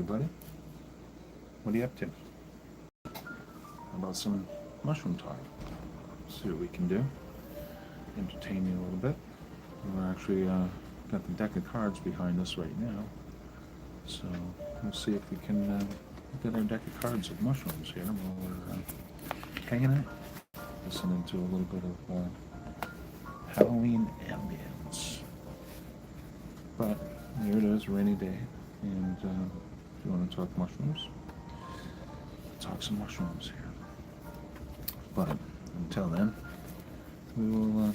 everybody. What are you up to? How about some mushroom talk? See what we can do. Entertain you a little bit. We're actually got the deck of cards behind us right now. So we'll see if we can get our deck of cards of mushrooms here while we're hanging out. Listening to a little bit of Halloween ambience. But here it is, rainy day. And if you want to talk mushrooms, talk some mushrooms here. But until then, we will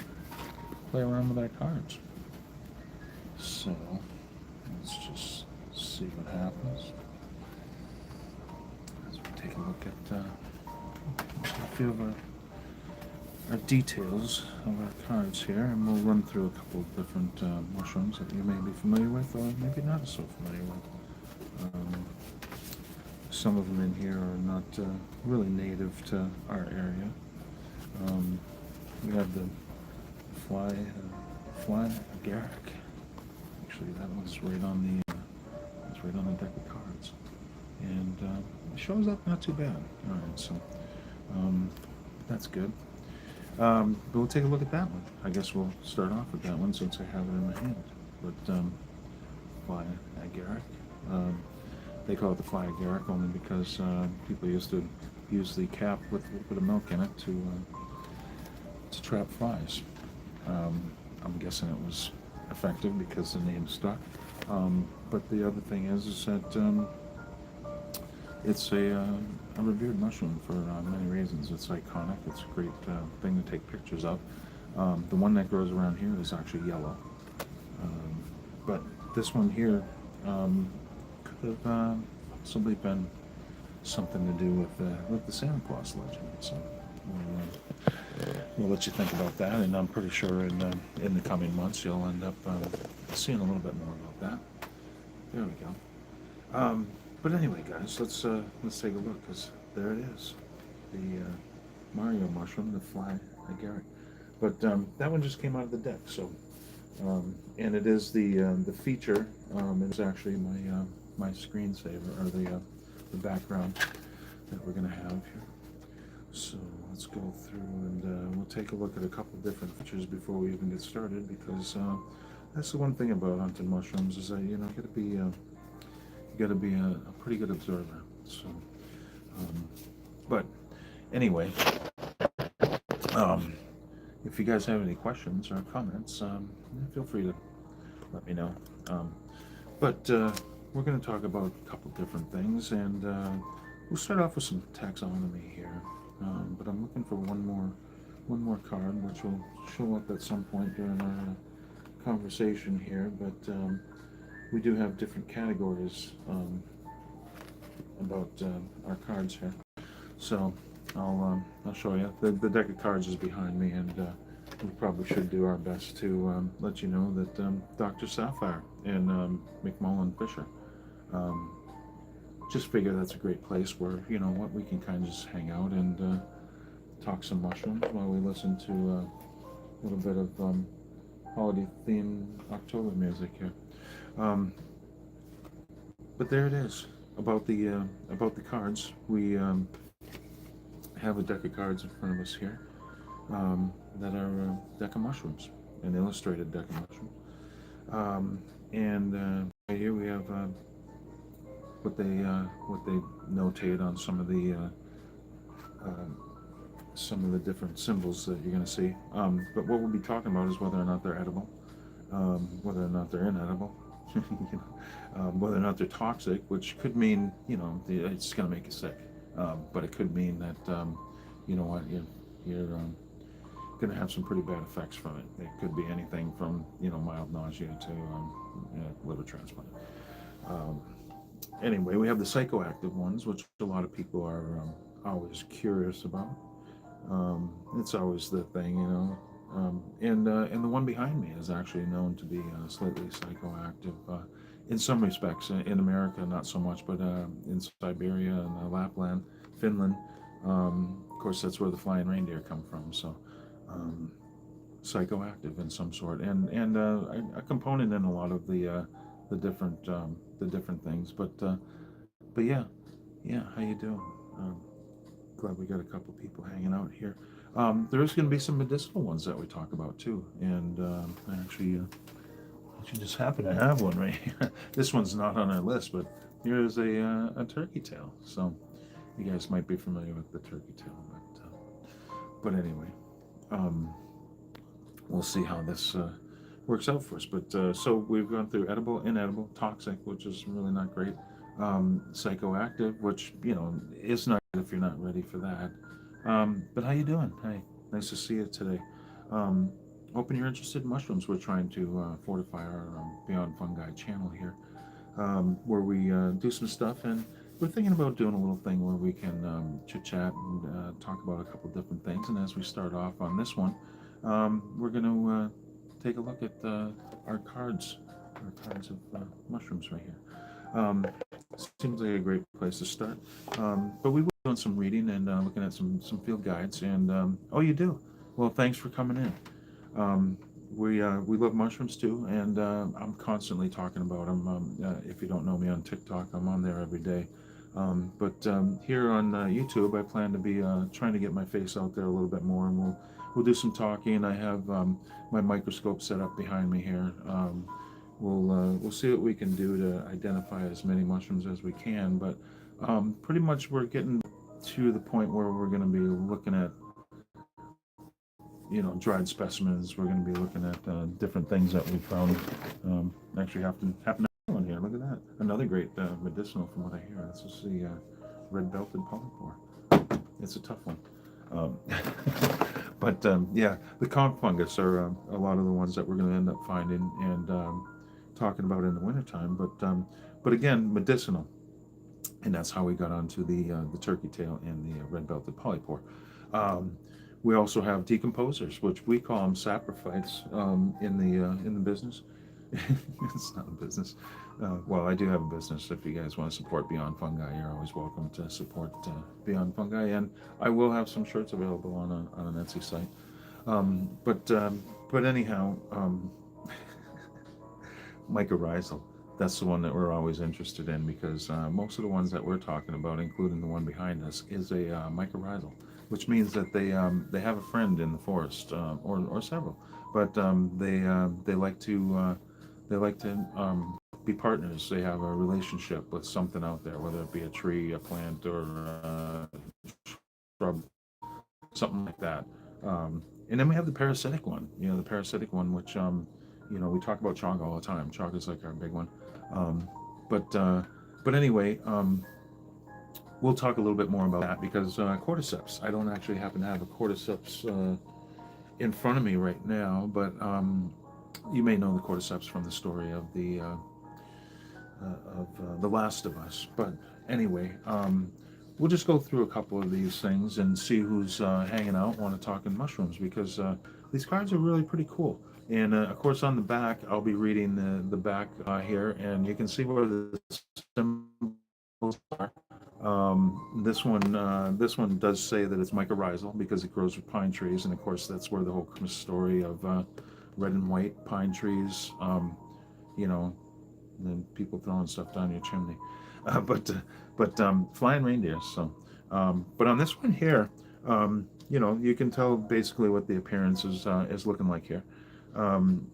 play around with our cards. So let's just see what happens as we take a look at a few of our details of our cards here, and we'll run through a couple of different mushrooms that you may be familiar with or maybe not so familiar with. Some of them in here are not really native to our area. We have the fly agaric. Actually, that was right on the deck of cards, and it shows up not too bad. All right, so that's good. But we'll take a look at that one. I guess we'll start off with that one since I have it in my hand. But fly agaric. They call it the fly agaric only because people used to use the cap with a little bit of milk in it to trap flies. I'm guessing it was effective because the name stuck. But the other thing is that it's a revered mushroom for many reasons. It's iconic. It's a great thing to take pictures of. The one that grows around here is actually yellow. But this one here could have possibly been something to do with the Santa Claus legend. So we'll let you think about that, and I'm pretty sure in the coming months you'll end up seeing a little bit more about that. There we go. But anyway, guys, let's take a look, because there it is, the Mario mushroom, the fly agaric. But that one just came out of the deck, so and it is the feature. It's actually my screensaver, or the background that we're going to have here. So let's go through and we'll take a look at a couple different features before we even get started, because that's the one thing about hunting mushrooms, is that you got to be a pretty good observer. So, but anyway, if you guys have any questions or comments, feel free to let me know. But we're going to talk about a couple different things, and we'll start off with some taxonomy here. But I'm looking for one more card, which will show up at some point during our conversation here. But we do have different categories about our cards here. So I'll show you. The deck of cards is behind me, and we probably should do our best to let you know that Dr. Sapphire and McMullen Fisher. Just figure that's a great place where, you know what, we can kind of just hang out and talk some mushrooms while we listen to a little bit of holiday-themed October music here. But there it is, about the cards. We have a deck of cards in front of us here that are a deck of mushrooms, an illustrated deck of mushrooms. And right here we have what they notate on some of the different symbols that you're going to see. But what we'll be talking about is whether or not they're edible, whether or not they're inedible, whether or not they're toxic, which could mean, it's going to make you sick. But it could mean that, you know what, you're going to have some pretty bad effects from it. It could be anything from, mild nausea to liver transplant. Anyway, we have the psychoactive ones, which a lot of people are always curious about. It's always the thing, and the one behind me is actually known to be slightly psychoactive in some respects. In America, not so much, but in Siberia and Lapland, Finland, of course, that's where the flying reindeer come from. So, psychoactive in some sort, and a component in a lot of the different things. But but yeah, how you doing? Um, Glad we got a couple people hanging out here. There is going to be some medicinal ones that we talk about too, and I actually just happen to have one right here. This one's not on our list, but here is a turkey tail. So you guys might be familiar with the turkey tail, but anyway, um, we'll see how this works out for us. But so we've gone through edible, inedible, toxic, which is really not great. Psychoactive, which is not good if you're not ready for that. But how you doing? Hey, nice to see you today. Um, Hoping you're interested in mushrooms. We're trying to fortify our Beyond Fungi channel here, where we do some stuff, and we're thinking about doing a little thing where we can chit chat and talk about a couple different things. And as we start off on this one, we're going to take a look at our cards of mushrooms right here. Seems like a great place to start. But we were doing some reading and looking at some field guides. And oh, you do? Well, thanks for coming in. Um, we love mushrooms too, and I'm constantly talking about them. If you don't know me on TikTok, I'm on there every day. But here on YouTube, I plan to be trying to get my face out there a little bit more, and we'll do some talking. I have my microscope set up behind me here. We'll see what we can do to identify as many mushrooms as we can. But pretty much we're getting to the point where we're going to be looking at dried specimens. We're going to be looking at different things that we found. Actually, happen to have one here. Look at that. Another great medicinal, from what I hear. This is the red-belted polypore. It's a tough one. Um, but yeah, the conch fungus are a lot of the ones that we're going to end up finding and talking about in the wintertime. But again, medicinal, and that's how we got onto the turkey tail and the red-belted polypore. Um, we also have decomposers, which we call them saprophytes in the business. It's not a business. Well, I do have a business. If you guys want to support Beyond Fungi, you're always welcome to support Beyond Fungi, and I will have some shirts available on an Etsy site. But anyhow, mycorrhizal. That's the one that we're always interested in because most of the ones that we're talking about, including the one behind us, is a mycorrhizal, which means that they have a friend in the forest or several, but they like to be partners. They have a relationship with something out there, whether it be a tree, a plant, or shrub, something like that. And then we have the parasitic one. The parasitic one, which we talk about chaga all the time. Chaga is like our big one. Um, but anyway, we'll talk a little bit more about that because cordyceps. I don't actually happen to have a cordyceps in front of me right now, but you may know the cordyceps from the story of the Last of Us. But anyway, we'll just go through a couple of these things and see who's hanging out, want to talk in mushrooms, because these cards are really pretty cool. And of course, on the back, I'll be reading the back here, and you can see where the symbols are. This one does say that it's mycorrhizal because it grows with pine trees, and of course, that's where the whole Christmas story of red and white pine trees, you know, and then people throwing stuff down your chimney. But flying reindeers. So, but on this one here, you can tell basically what the appearance is looking like here.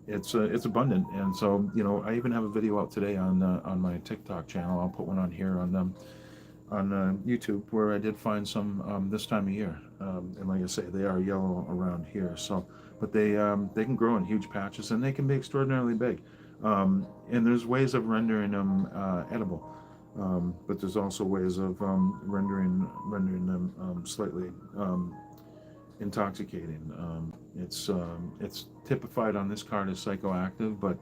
It's abundant, and so I even have a video out today on my TikTok channel. I'll put one on here on YouTube where I did find some this time of year, and like I say, they are yellow around here. So, but they can grow in huge patches, and they can be extraordinarily big. And there's ways of rendering them edible, but there's also ways of rendering them slightly intoxicating. It's typified on this card as psychoactive, but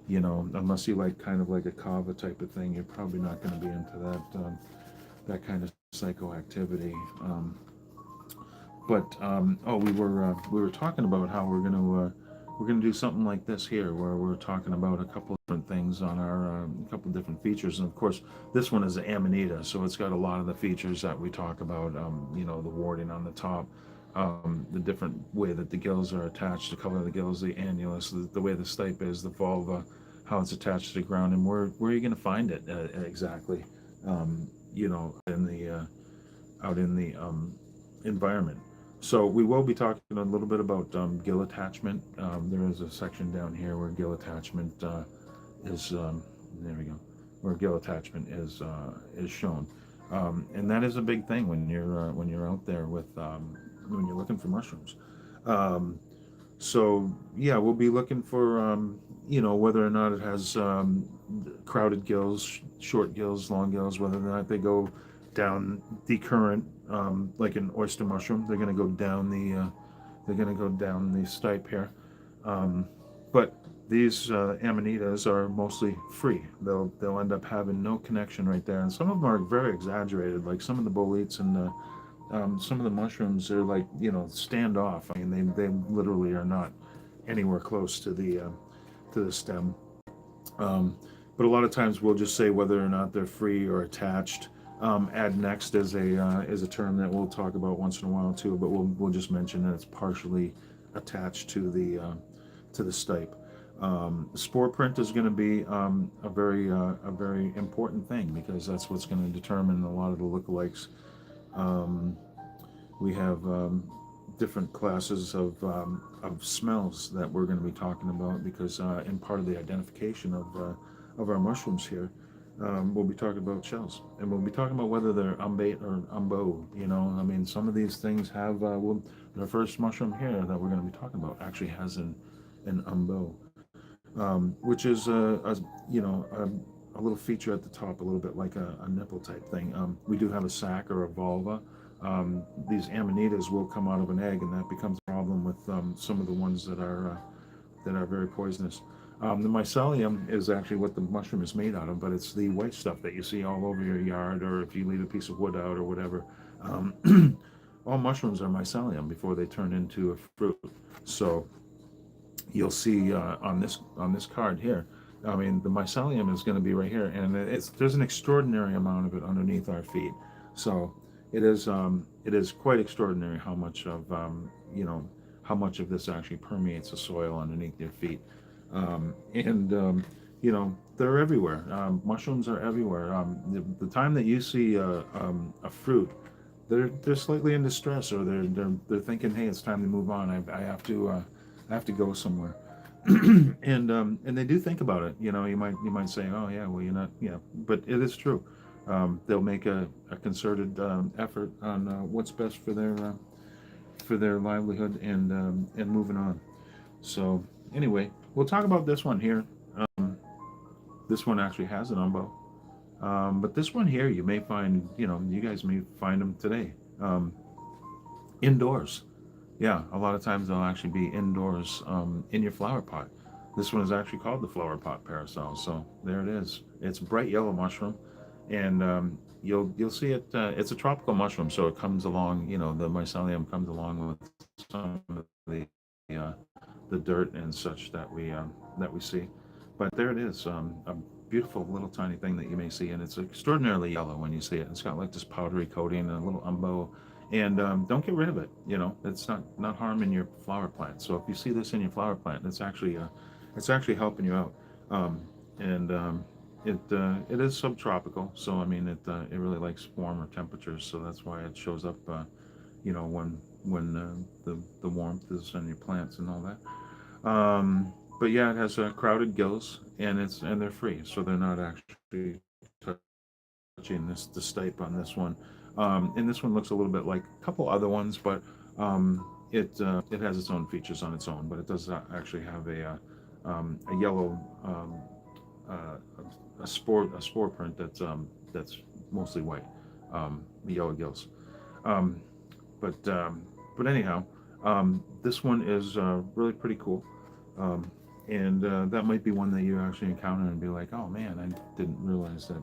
unless you like kind of like a kava type of thing, you're probably not going to be into that kind of psychoactivity. We were talking about how we're gonna do something like this here, where we're talking about a couple of different things on our couple of different features, and of course, this one is an amanita, so it's got a lot of the features that we talk about. The warding on the top, the different way that the gills are attached, the color of the gills, the annulus, the way the stipe is, the vulva, how it's attached to the ground, and where you're going to find it exactly. in the out in the environment. So we will be talking a little bit about gill attachment. There is a section down here where gill attachment is there we go, where gill attachment is shown, and that is a big thing when you're out there with when you're looking for mushrooms. Um, so yeah, we'll be looking for whether or not it has crowded gills, short gills, long gills, whether or not they go down the current, like an oyster mushroom. They're going to go down the stipe here. But these amanitas are mostly free. They'll end up having no connection right there, and some of them are very exaggerated. Like some of the boletes and some of the mushrooms are like stand off. I mean, they literally are not anywhere close to the stem. Um, but a lot of times we'll just say whether or not they're free or attached. Add next is a term that we'll talk about once in a while too, but we'll just mention that it's partially attached to the stipe. Spore print is going to be a very important thing because that's what's going to determine a lot of the lookalikes. Um, we have different classes of smells that we're going to be talking about because in part of the identification of our mushrooms here, we'll be talking about shells and we'll be talking about whether they're umbate or umbo. I mean, some of these things have. The first mushroom here that we're going to be talking about actually has an umbo, which is a little feature at the top, a little bit like a nipple type thing. We do have a sac or a vulva. These amanitas will come out of an egg, and that becomes a problem with some of the ones that are very poisonous. The mycelium is actually what the mushroom is made out of, but it's the white stuff that you see all over your yard, or if you leave a piece of wood out or whatever. All mushrooms are mycelium before they turn into a fruit. So you'll see on this card here. I mean, the mycelium is going to be right here, and there's an extraordinary amount of it underneath our feet. So it is quite extraordinary how much of this actually permeates the soil underneath your feet, and they're everywhere. Mushrooms are everywhere. The time that you see a fruit, they're slightly in distress, or they're thinking, hey, it's time to move on. I have to go somewhere. And they do think about it. You might say, oh yeah, well you're not, but it is true. They'll make a concerted effort on what's best for their livelihood and moving on. So anyway, we'll talk about this one here. This one actually has an umbo, but this one here you may find, you guys may find them today, indoors. Yeah, a lot of times they'll actually be indoors in your flower pot. This one is actually called the flower pot parasol. So there it is. It's a bright yellow mushroom, and you'll see it. It's a tropical mushroom, so it comes along. The mycelium comes along with some of the dirt and such that we see. But there it is, a beautiful little tiny thing that you may see, and it's extraordinarily yellow when you see it. It's got like this powdery coating and a little umbo, and don't get rid of it. It's not harming your flower plant. So if you see this in your flower plant, it's actually helping you out. And it is subtropical, so I mean it really likes warmer temperatures. So that's why it shows up, when the warmth is on your plants and all that. But yeah, it has crowded gills, and they're free, so they're not actually touching the stipe on this one. And this one looks a little bit like a couple other ones, but it has its own features on its own. But it does actually have a yellow a spore print that's mostly white, the yellow gills. Um, but anyhow, this one is really pretty cool. Um, and that might be one that you actually encounter and be like, oh man, I didn't realize that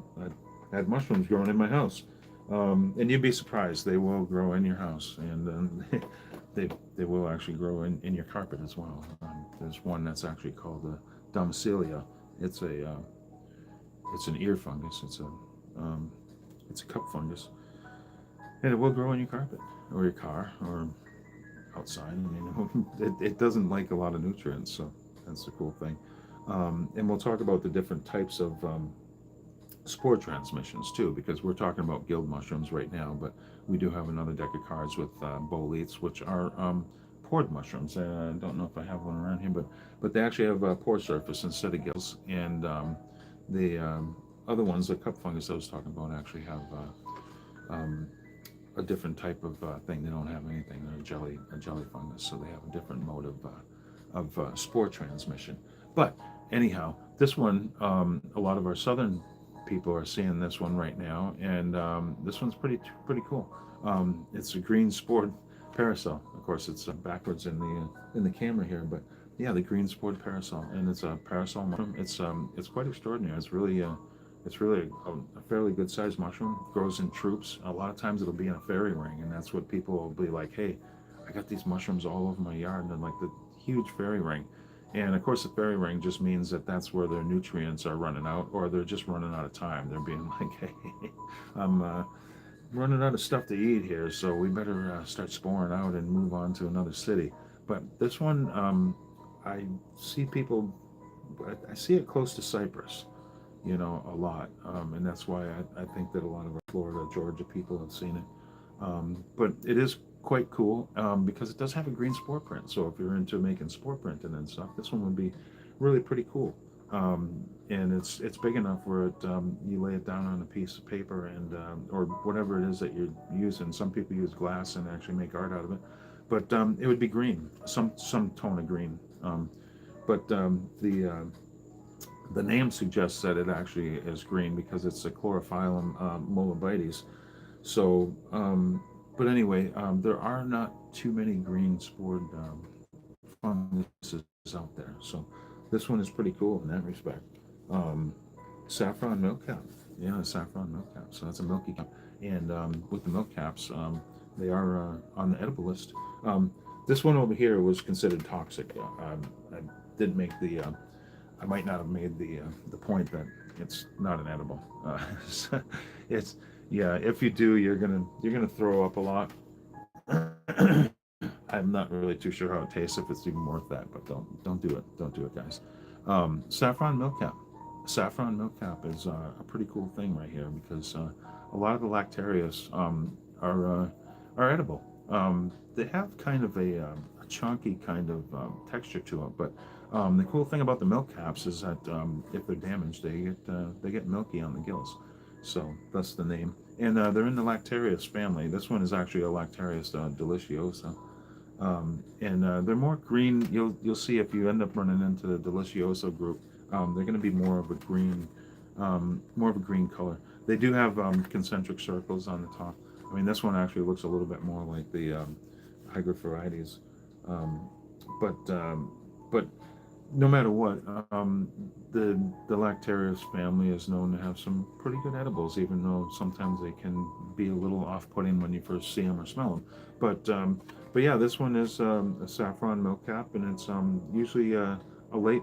I had mushrooms growing in my house. And you'd be surprised, they will grow in your house, and they will actually grow in your carpet as well. There's one that's actually called Domicilia. It's it's an ear fungus. It's a cup fungus, and it will grow in your carpet or your car or outside. It doesn't like a lot of nutrients, so that's the cool thing. And we'll talk about the different types spore transmissions too, because we're talking about guild mushrooms right now, but we do have another deck of cards with boletes, which are pored mushrooms. I don't know if I have one around here, but they actually have a pore surface instead of gills, and the other ones, the cup fungus I was talking about, actually have um, a different type of thing. They don't have anything. They're a jelly fungus, so they have a different mode of spore transmission. But anyhow, this one, a lot of our southern people are seeing this one right now, and this one's pretty cool. It's a green spored parasol. Of course, it's backwards in the camera here, but yeah, the green spored parasol, and it's a parasol mushroom. It's quite extraordinary. It's really a fairly good sized mushroom. Grows in troops. A lot of times it'll be in a fairy ring, and that's what people will be like, hey, I got these mushrooms all over my yard, and then like the huge fairy ring. And of course, the fairy ring just means that that's where their nutrients are running out, or they're just running out of time. They're being like, hey, I'm running out of stuff to eat here, so we better start sporing out and move on to another city. But this one, I see people, I see it close to Cyprus, a lot. And that's why I think that a lot of our Florida, Georgia people have seen it. But it is quite cool because it does have a green spore print. So if you're into making spore printing and stuff, this one would be really pretty cool. And it's big enough where you lay it down on a piece of paper and or whatever it is that you're using. Some people use glass and actually make art out of it, but it would be green, some tone of green. But the name suggests that it actually is green because it's a chlorophyllum mollibites. So, but anyway, there are not too many green spored funguses out there. So this one is pretty cool in that respect. Um, Saffron milk cap. Yeah, saffron milk cap. So that's a milky cap. And with the milk caps, they are on the edible list. This one over here was considered toxic. I did make I might not have made the point that it's not an edible. So it's yeah. If you do, you're gonna throw up a lot. I'm not really too sure how it tastes if it's even worth that, but don't do it. Don't do it, guys. Saffron milk cap. Saffron milk cap is a pretty cool thing right here because a lot of the lactarius are edible. They have kind of a chunky kind of texture to it, but the cool thing about the milk caps is that if they're damaged, they get milky on the gills, so that's the name. And they're in the Lactarius family. This one is actually a Lactarius deliciosa, and they're more green. You'll see if you end up running into the delicioso group, they're going to be more of a green color. They do have concentric circles on the top. I mean, this one actually looks a little bit more like the Hygrophorides, um, but no matter what, the Lactarius family is known to have some pretty good edibles, even though sometimes they can be a little off-putting when you first see them or smell them. But yeah, this one is a saffron milk cap, and it's usually a late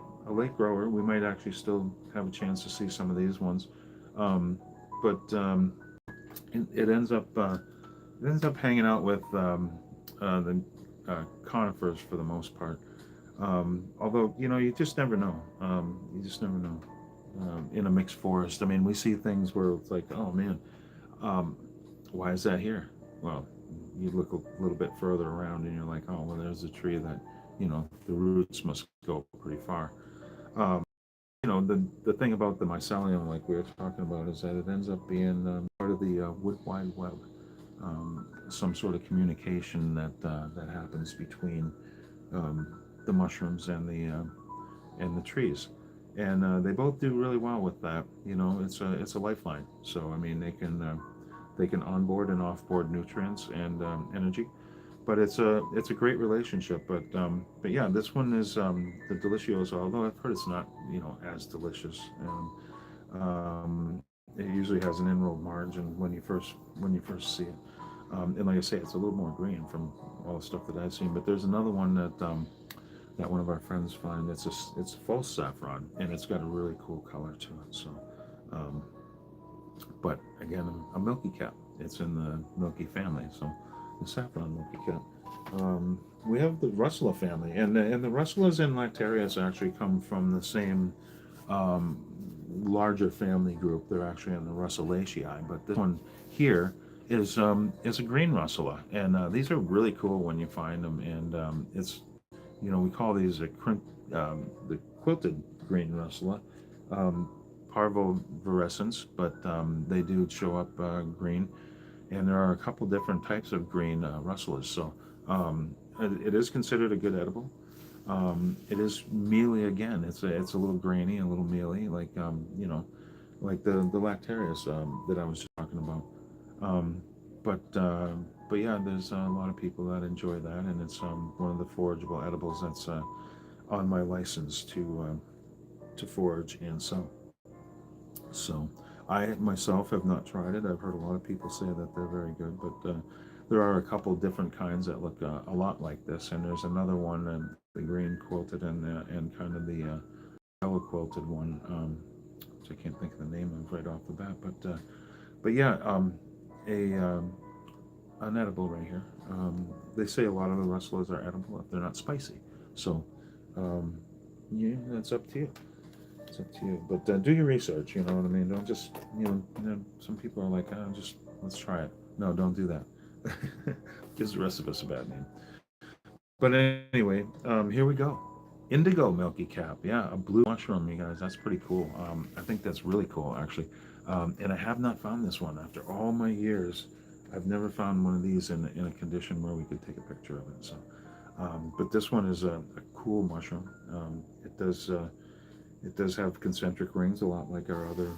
grower. We might actually still have a chance to see some of these ones, um, but it ends up hanging out with the conifers for the most part. Although you just never know. You just never know. In a mixed forest, I mean, we see things where it's like, oh man, um, why is that here? Well, you look a little bit further around, and you're like, oh well, there's a tree that the roots must go pretty far. Um, the thing about the mycelium, like we were talking about, is that it ends up being part of the wood wide web, some sort of communication that happens between the mushrooms and the trees, and they both do really well with that. It's a lifeline. So I mean, they can onboard and offboard nutrients and energy, but it's a great relationship. But yeah, this one is the delicioso. Although I've heard it's not as delicious. It usually has an inroad margin when you first see it. And like I say, it's a little more green from all the stuff that I've seen. But there's another one that one of our friends find. It's false saffron, and it's got a really cool color to it. So, um, but again, a milky cap. It's in the milky family, so the saffron milky cap. We have the Russula family, and the Russulas and Lactarius actually come from the same larger family group. They're actually in the Russulaceae, but this one here is a green Russula, and these are really cool when you find them. And it's we call these the quilted green Russula, um, parvovirescens, but they do show up green, and there are a couple different types of green Russulas. So it is considered a good edible. It is mealy again. It's a little grainy, a little mealy, like the lactarius that I was just talking about. Um, but yeah, there's a lot of people that enjoy that, and it's one of the forageable edibles that's on my license to forage and sell. So I myself have not tried it. I've heard a lot of people say that they're very good, but there are a couple different kinds that look a lot like this, and there's another one, the green quilted and kind of the yellow quilted one, which I can't think of the name of right off the bat, but yeah, a an edible right here. They say a lot of the rustlers are edible if they're not spicy. So, um, yeah, that's up to you. It's up to you. But do your research. You know what I mean. Don't just some people are like, oh, just let's try it. No, don't do that. Gives the rest of us a bad name. But anyway, here we go. Indigo milky cap. Yeah, a blue mushroom, you guys. That's pretty cool. I think that's really cool, actually. And I have not found this one after all my years. I've never found one of these in a condition where we could take a picture of it. So, but this one is a cool mushroom. It does have concentric rings, a lot like our other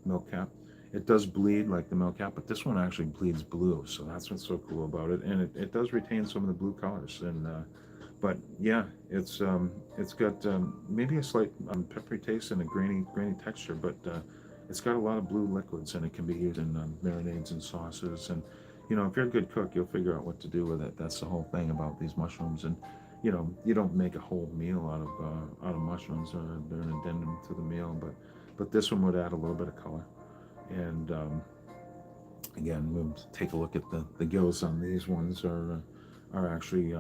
milk cap. It does bleed like the milk cap, but this one actually bleeds blue, so that's what's so cool about it. And it does retain some of the blue colors. And but yeah, it's got maybe a slight peppery taste and a grainy texture, but it's got a lot of blue liquids, and it can be used in marinades and sauces. And if you're a good cook, you'll figure out what to do with it. That's the whole thing about these mushrooms. And you don't make a whole meal out of mushrooms, or they're an addendum to the meal. But this one would add a little bit of color. And again, we'll take a look at the gills on these ones are actually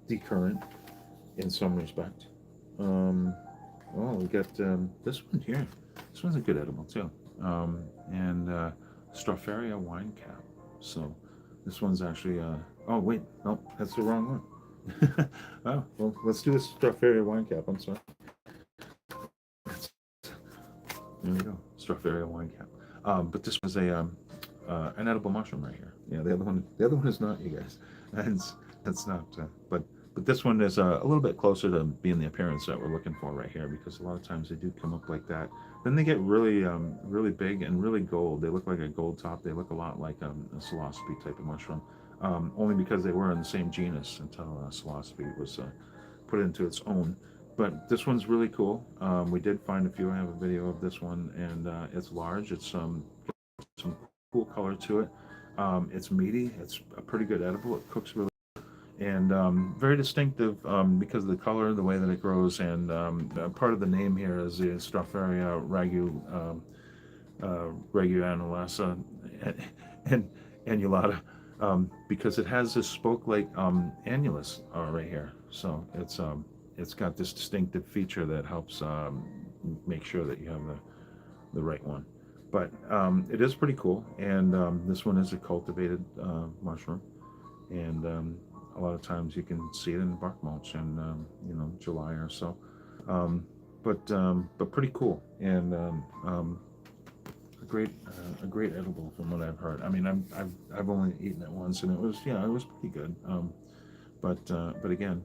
decurrent in some respect. Well, we got this one here. This one's a good edible too. And Stropharia wine cap. So this one's actually oh wait, no, that's the wrong one. Oh, well, let's do a Stropharia wine cap. I'm sorry. There we go, Stropharia wine cap. But this was a an edible mushroom right here. Yeah, the other one is not, you guys. That's not. But this one is a little bit closer to being the appearance that we're looking for right here, because a lot of times they do come up like that. Then they get really big and really gold. They look like a gold top. They look a lot like a psilocybe type of mushroom, only because they were in the same genus until psilocybe was put into its own. But this one's really cool. We did find a few. I have a video of this one, and it's large. It's some cool color to it. It's meaty. It's a pretty good edible. It cooks really, and very distinctive because of the color, the way that it grows, and part of the name here is the Stropharia raguanulata and annulata, because it has this spoke-like annulus right here. So it's got this distinctive feature that helps make sure that you have the right one. But it is pretty cool, and this one is a cultivated mushroom, and a lot of times you can see it in bark mulch in July or so. But pretty cool, and a great edible from what I've heard. I mean, I've only eaten it once, and it was pretty good. But again,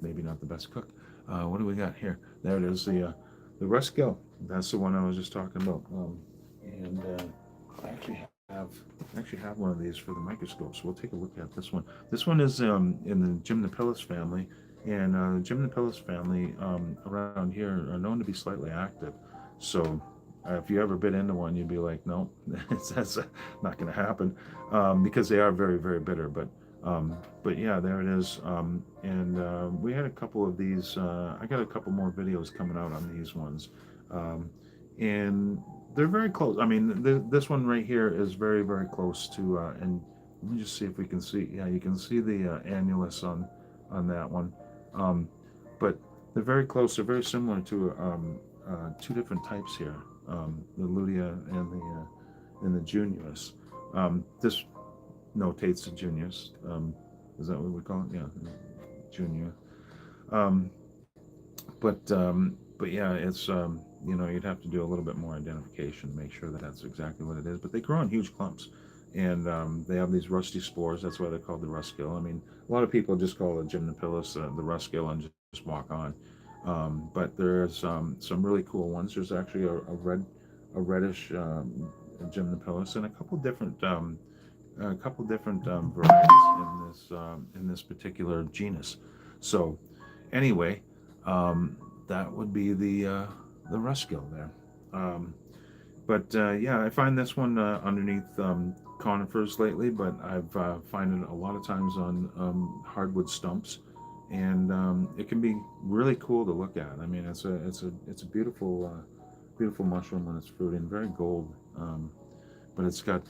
maybe not the best cook. What do we got here? There it is, the Rust Gill. That's the one I was just talking about. And I actually have one of these for the microscope, so we'll take a look at this one. This one is in the Gymnopilus family, and the Gymnopilus family around here are known to be slightly active. So if you ever bit into one, you'd be like, nope, that's not going to happen, because they are very, very bitter. But yeah, there it is. And we had a couple of these. I got a couple more videos coming out on these ones, and they're very close. I mean, this one right here is very, very close to. And let me just see if we can see. Yeah, you can see the annulus on that one. But they're very close. They're very similar to two different types here, the lutea and the junius. This notates the junius. Is that what we call it? Yeah, junior. Um, but yeah, it's you'd have to do a little bit more identification to make sure that that's exactly what it is. But they grow in huge clumps, and they have these rusty spores. That's why they're called the rustgill. I mean, a lot of people just call it gymnopilus the rustgill and just walk on. But there's some really cool ones. There's actually a reddish gymnopilus, and a couple different varieties in this particular genus. So anyway, that would be the rustgill there. Um, but yeah, I find this one underneath conifers lately, but I've find it a lot of times on hardwood stumps, and it can be really cool to look at. I mean, it's a beautiful beautiful mushroom when it's fruiting, very gold. But it's got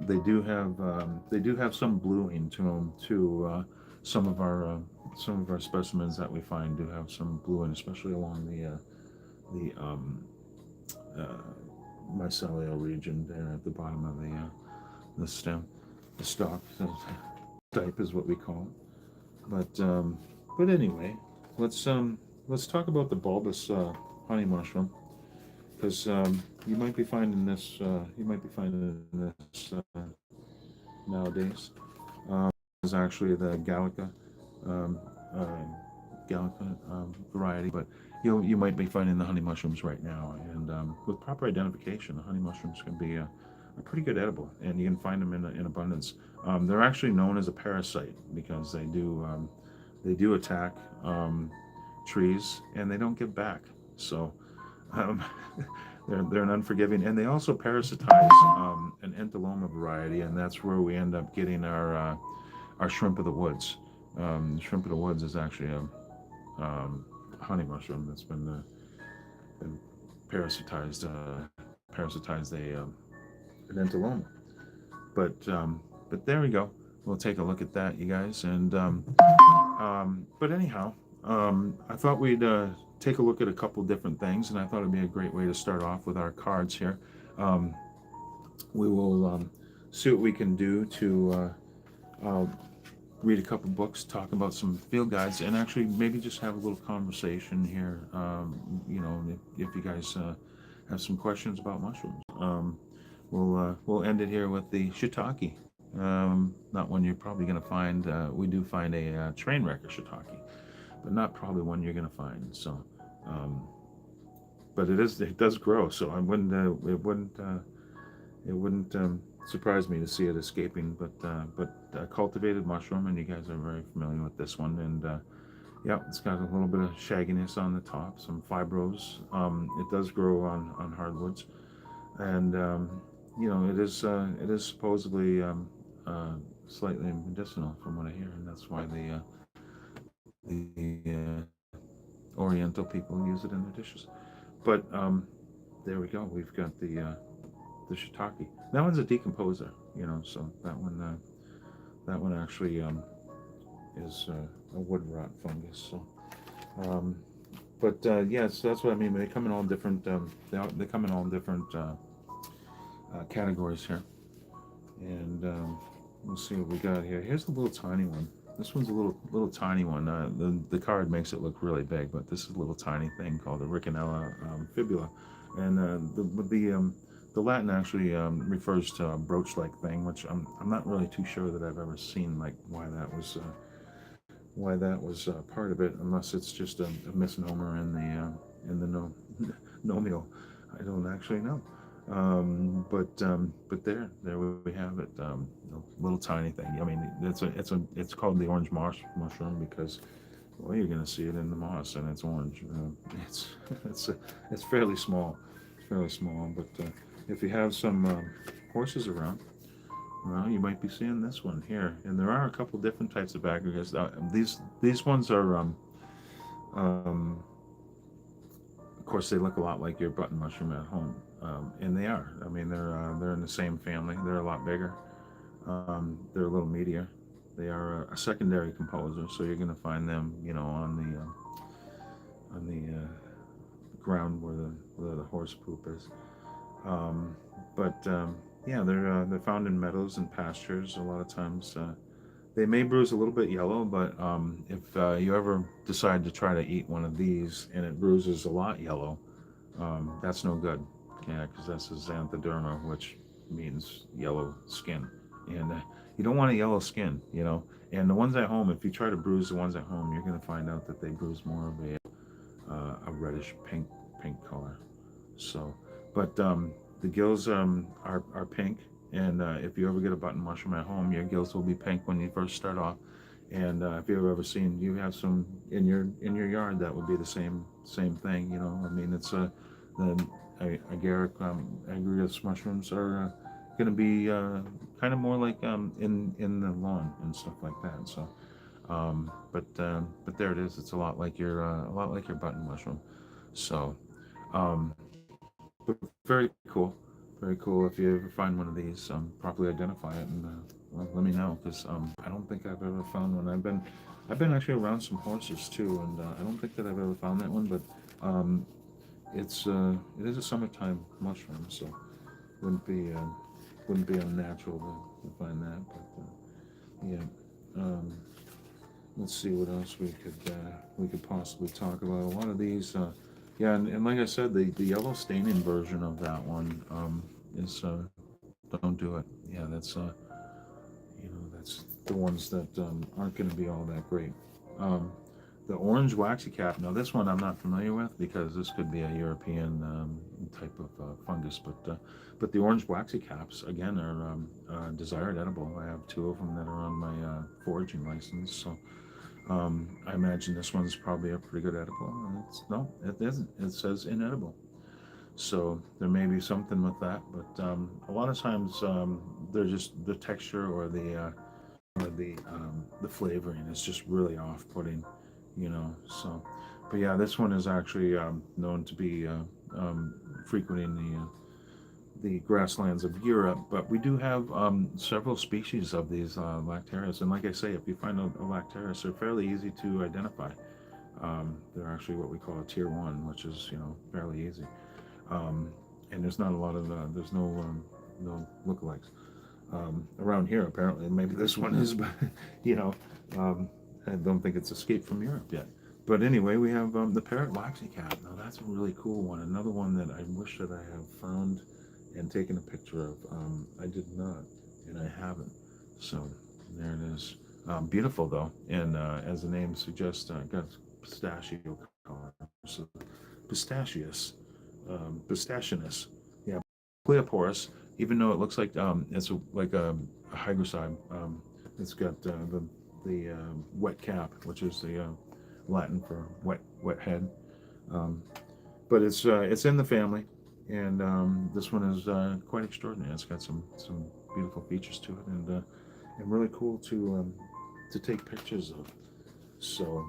they do have some bluing to them too. Some of our specimens that we find do have some bluing, especially along the mycelial region there at the bottom of the stem, the stalk. So stipe is what we call it. But anyway, let's let's talk about the bulbous honey mushroom, because you might be finding this nowadays. Is actually the um, uh, Gallica variety, but you might be finding the honey mushrooms right now. And with proper identification, the honey mushrooms can be a pretty good edible, and you can find them in abundance. They're actually known as a parasite because they do attack trees and they don't give back. So um, they're an unforgiving, and they also parasitize an enthaloma variety, and that's where we end up getting our shrimp of the woods. Shrimp of the woods is actually honey mushroom that's been parasitized parasitized an entomoma. But there we go. We'll take a look at that, you guys. And but anyhow, I thought we'd take a look at a couple different things, and I thought it'd be a great way to start off with our cards here. Um, we will see what we can do to read a couple books, talk about some field guides, and actually maybe just have a little conversation here. If you guys have some questions about mushrooms, we'll end it here with the shiitake. Not one you're probably going to find. We do find a train wreck of shiitake, but not probably one you're going to find. So, but it does grow. So I wouldn't it wouldn't surprise me to see it escaping. But cultivated mushroom, and you guys are very familiar with this one. And yeah, it's got a little bit of shagginess on the top, some fibrose. It does grow on hardwoods, and it is supposedly slightly medicinal from what I hear, and that's why the Oriental people use it in their dishes. But there we go. We've got the shiitake. That one's a decomposer, so that one actually is a wood rot fungus. So, yeah, so that's what I mean. They come in all different. They come in all different categories here, and we'll see what we got here. Here's the little tiny one. This one's a little tiny one. The card makes it look really big, but this is a little tiny thing called the Rickenella fibula, and the Latin actually refers to a brooch-like thing, which I'm not really too sure that I've ever seen like why that was part of it, unless it's just a misnomer in the nomial. I don't actually know. But there we have it. A little tiny thing. I mean, it's called the orange moss mushroom because, well, you're gonna see it in the moss and it's orange. It's it's fairly small. It's fairly small. But if you have some horses around, well, you might be seeing this one here. And there are a couple different types of aggregates. These ones are of course, they look a lot like your button mushroom at home, and they are. I mean, they're in the same family. They're a lot bigger. They're a little meatier. They are a secondary composer, so you're going to find them, on the ground where the horse poop is. Um, but yeah, they're found in meadows and pastures. A lot of times they may bruise a little bit yellow, but if you ever decide to try to eat one of these and it bruises a lot yellow, that's no good. Yeah, because that's a xanthoderma, which means yellow skin, and you don't want a yellow skin, you know. And the ones at home, if you try to bruise the ones at home, you're going to find out that they bruise more of a reddish pink color. So, but the gills are pink, and if you ever get a button mushroom at home, your gills will be pink when you first start off. And if you've ever seen, you have some in your yard, that would be the same thing. You know, I mean, it's the agaric agaricus mushrooms are going to be kind of more like in the lawn and stuff like that. So, but there it is. It's a lot like your button mushroom. So. Um, but very cool, very cool. If you ever find one of these, properly identify it and well, let me know because I don't think I've ever found one. I've been actually around some horses too, and I don't think that I've ever found that one. But um, it is a summertime mushroom, so wouldn't be uh, wouldn't be unnatural to find that. But yeah. Um, let's see what else we could possibly talk about. A lot of these, yeah, and like I said, the yellow staining version of that one is don't do it. Yeah, that's the ones that aren't going to be all that great. Um, the orange waxy cap. Now this one I'm not familiar with because this could be a European type of fungus, but the orange waxy caps again are desired edible. I have two of them that are on my foraging license, so I imagine this one's probably a pretty good edible. No, it isn't. It says inedible. So there may be something with that, but a lot of times they're just the texture or the flavoring is just really off-putting, you know. So, but yeah, this one is actually known to be frequenting the grasslands of Europe, but we do have several species of these lactarius. And like I say, if you find a lactarius, they're fairly easy to identify. They're actually what we call a tier one, which is fairly easy. Um, and there's not a lot of there's no lookalikes around here. Apparently, maybe this one is, but you know, um, I don't think it's escaped from Europe yet. But anyway, we have the parrot waxy cat. Now that's a really cool one. Another one that I wish that I have found and taken a picture of. I did not, and I haven't. So there it is. Beautiful though, and as the name suggests, got pistachio color. So pistachious, pistachionous. Yeah, Cleoporus. Even though it looks like like a hygrocybe, it's got the wet cap, which is the Latin for wet head. Um, but it's in the family, and this one is quite extraordinary. It's got some beautiful features to it, and really cool to take pictures of. So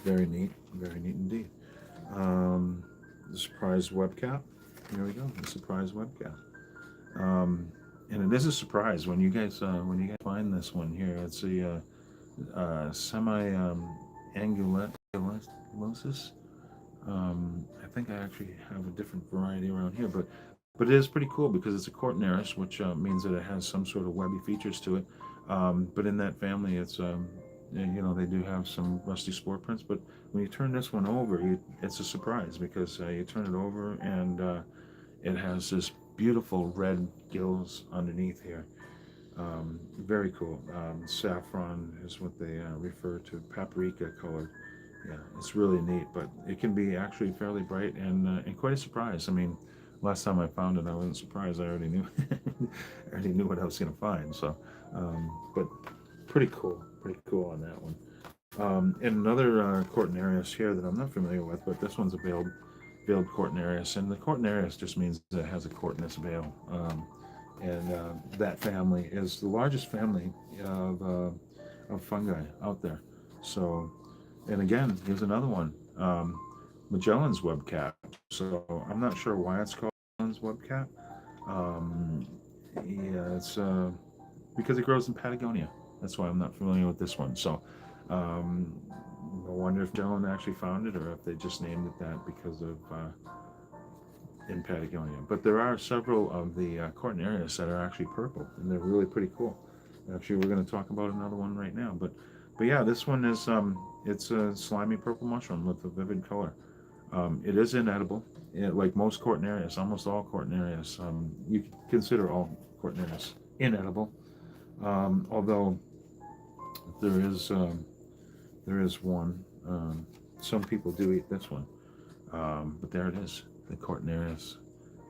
very neat indeed. The surprise webcap. Here we go. The surprise webcap. And it is a surprise when you guys find this one here. It's a semi angulosis. I think I actually have a different variety around here, but it is pretty cool because it's a Cortinaris, which means that it has some sort of webby features to it. But in that family, it's they do have some rusty spore prints. But when you turn this one over, it's a surprise because you turn it over and it has this beautiful red gills underneath here. Very cool. Saffron is what they refer to, paprika colored. Yeah, it's really neat, but it can be actually fairly bright and quite a surprise. I mean, last time I found it, I wasn't surprised. I already knew, I already knew what I was going to find. So, but pretty cool on that one. And another Cortinarius here that I'm not familiar with, but this one's a veiled Cortinarius, and the Cortinarius just means that it has a cortinous veil. And that family is the largest family of fungi out there. So, and again, here's another one, Magellan's webcap. So I'm not sure why it's called Magellan's webcap. Yeah, it's because it grows in Patagonia. That's why I'm not familiar with this one. So, wonder if Dylan actually found it or if they just named it that because of in Patagonia. But there are several of the Cortinarius that are actually purple, and they're really pretty cool. Actually, we're going to talk about another one right now. But yeah, this one is it's a slimy purple mushroom with a vivid color. It is inedible, like most Cortinarius, almost all Cortinarius. You can consider all Cortinarius inedible, although there is there is one. Some people do eat this one, but there it is, the Cortinarius.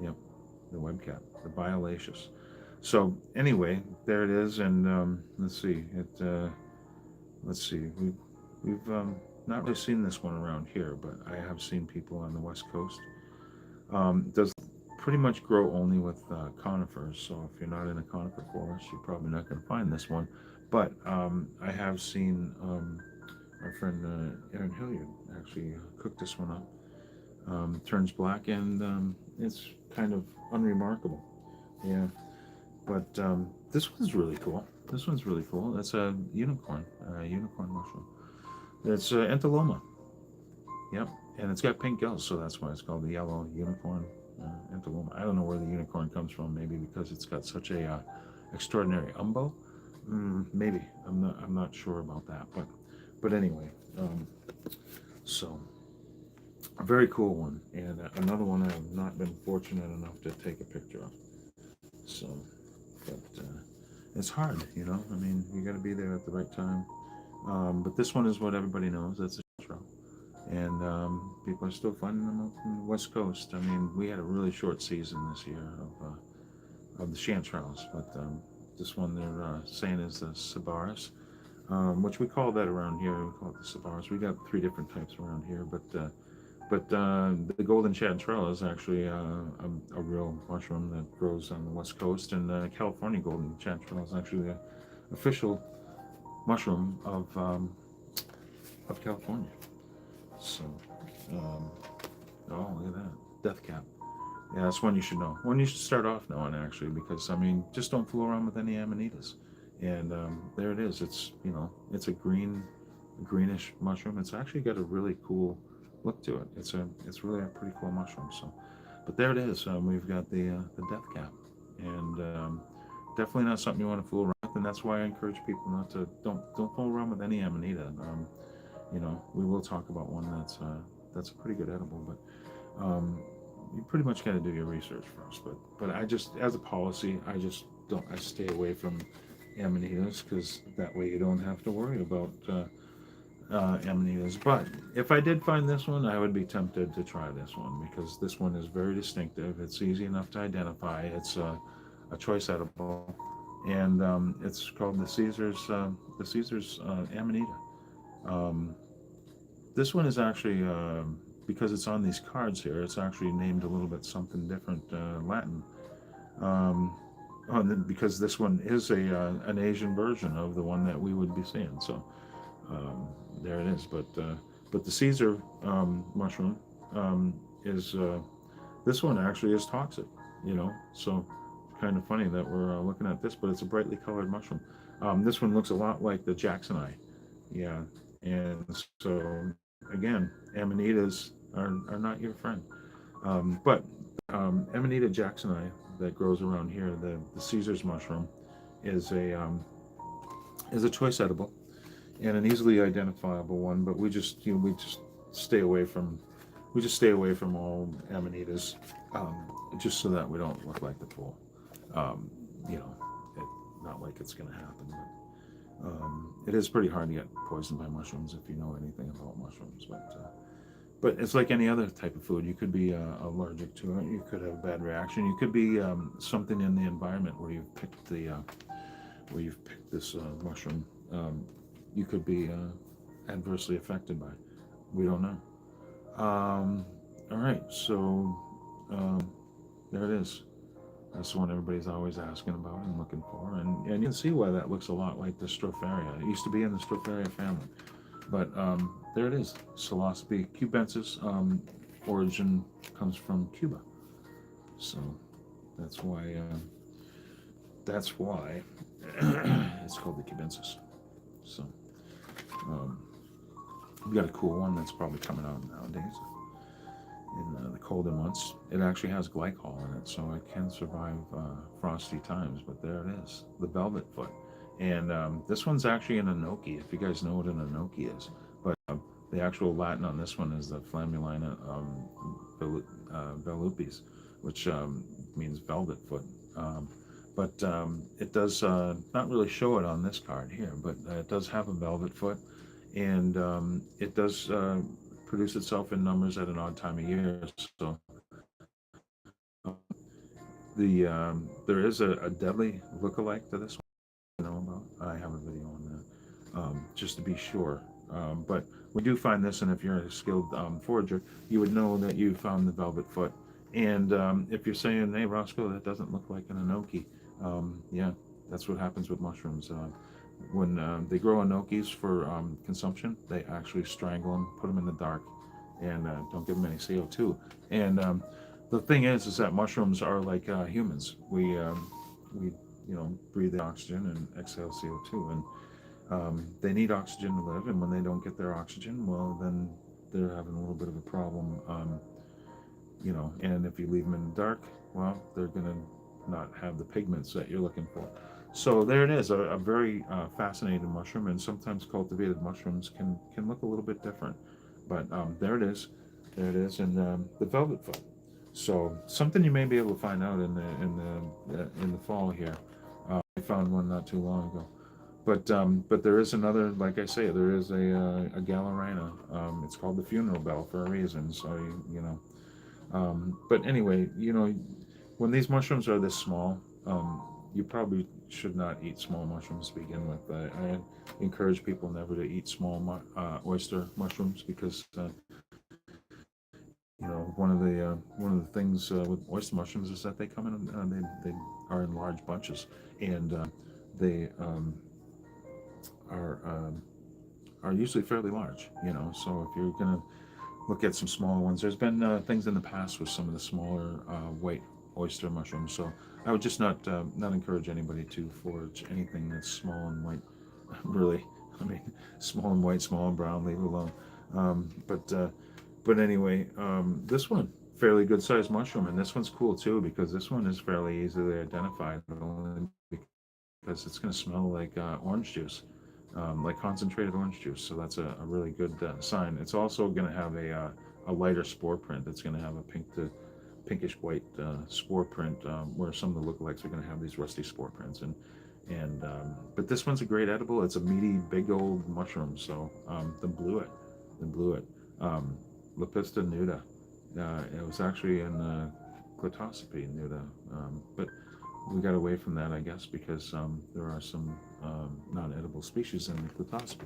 Yep, the webcap, the biolaceous. So anyway, there it is, and let's see. Let's see. We've not really seen this one around here, but I have seen people on the West Coast. It does pretty much grow only with conifers, so if you're not in a conifer forest, you're probably not going to find this one. But I have seen our friend Aaron Hilliard actually cook this one up. Turns black, and it's kind of unremarkable. Yeah, but this one's really cool. This one's really cool. That's a unicorn mushroom. It's Entoloma. Yep, and it's got pink gills, so that's why it's called the yellow unicorn Entoloma. I don't know where the unicorn comes from. Maybe because it's got such a extraordinary umbo. Maybe I'm not sure about that, but anyway, so a very cool one, and another one I have not been fortunate enough to take a picture of. So, but it's hard, you know. I mean, you got to be there at the right time. But this one is what everybody knows. That's a show, and people are still finding them up on the West Coast. I mean, we had a really short season this year of the chanterelles, but this one they're saying is the Sabaris, which we call that around here. We call it the Sabaris. We got 3 different types around here, but the golden chanterelle is actually a real mushroom that grows on the West Coast, and California golden chanterelle is actually the official mushroom of California. So, oh, look at that, death cap. Yeah, that's one you should know. One you should start off knowing, actually, because I mean, just don't fool around with any amanitas. And there it is. It's, you know, it's a greenish mushroom. It's actually got a really cool look to it. It's really a pretty cool mushroom. So, but there it is. We've got the death cap, and definitely not something you want to fool around with. And that's why I encourage people not to don't fool around with any amanita. You know, we will talk about one that's a pretty good edible, but you pretty much got to do your research first. But I just, as a policy, I stay away from amanitas, because that way you don't have to worry about amanitas. But if I did find this one, I would be tempted to try this one, because this one is very distinctive. It's easy enough to identify. It's a choice edible, and it's called the Caesar's Amanita. This one is actually, because it's on these cards here, it's actually named a little bit something different, Latin. Because this one is an Asian version of the one that we would be seeing. So there it is. But the Caesar mushroom is this one actually is toxic. You know, so kind of funny that we're looking at this, but it's a brightly colored mushroom. This one looks a lot like the Jacksoni. Yeah, and so again, amanitas are not your friend. But Amanita jacksoni that grows around here, the Caesar's mushroom, is a choice edible and an easily identifiable one. But we just stay away from all amanitas, just so that we don't look like the fool. You know, not like it's going to happen. But it is pretty hard to get poisoned by mushrooms if you know anything about mushrooms. But it's like any other type of food. You could be allergic to it. You could have a bad reaction. You could be something in the environment where you've picked this mushroom. You could be adversely affected by it. We don't know. All right, so there it is. That's the one everybody's always asking about and looking for. And you can see why that looks a lot like the Stropharia. It used to be in the Stropharia family. But there it is, Psilocybe cubensis. Origin comes from Cuba. So that's why it's called the cubensis. So We got a cool one that's probably coming out nowadays in the colder months. It actually has glycol in it, so it can survive frosty times. But there it is, the velvet foot. And this one's actually an enoki, if you guys know what an enoki is. But the actual Latin on this one is the Flammulina velupis, which means velvet foot. But it does not really show it on this card here, but it does have a velvet foot, and it does produce itself in numbers at an odd time of year. So there is a deadly look-alike to this one. Know about? I have a video on that, just to be sure. But we do find this, and if you're a skilled forager, you would know that you found the velvet foot. And if you're saying, "Hey, Roscoe, that doesn't look like an enoki," yeah, that's what happens with mushrooms. When they grow enokis for consumption, they actually strangle them, put them in the dark, and don't give them any CO2. And the thing is that mushrooms are like humans. We breathe the oxygen and exhale CO2, and they need oxygen to live. And when they don't get their oxygen, well, then they're having a little bit of a problem. And if you leave them in the dark, well, they're going to not have the pigments that you're looking for. So there it is, a very fascinating mushroom, and sometimes cultivated mushrooms can look a little bit different. But there it is, and the velvet foot. So something you may be able to find out in the fall here. I found one not too long ago. But there is another, like I say, there is a Galerina. It's called the funeral bell for a reason. So but anyway, when these mushrooms are this small, you probably should not eat small mushrooms to begin with. I encourage people never to eat small oyster mushrooms because one of the things with oyster mushrooms is that they come in they are in large bunches, and they are are usually fairly large. So if you're gonna look at some smaller ones, there's been things in the past with some of the smaller white oyster mushrooms. So I would just not encourage anybody to forage anything that's small and white. Really, I mean, small and white, small and brown, leave it alone. But anyway, this one, fairly good sized mushroom, and this one's cool too because this one is fairly easily identified, only because it's going to smell like orange juice, like concentrated orange juice. So that's a really good sign. It's also going to have a lighter spore print. It's going to have a pinkish white spore print, where some of the lookalikes are going to have these rusty spore prints. But this one's a great edible. It's a meaty, big old mushroom. So the bluet, Lepista nuda. It was actually in Clitosopy nuda, but we got away from that, I guess, because there are some non-edible species in the Clitosopy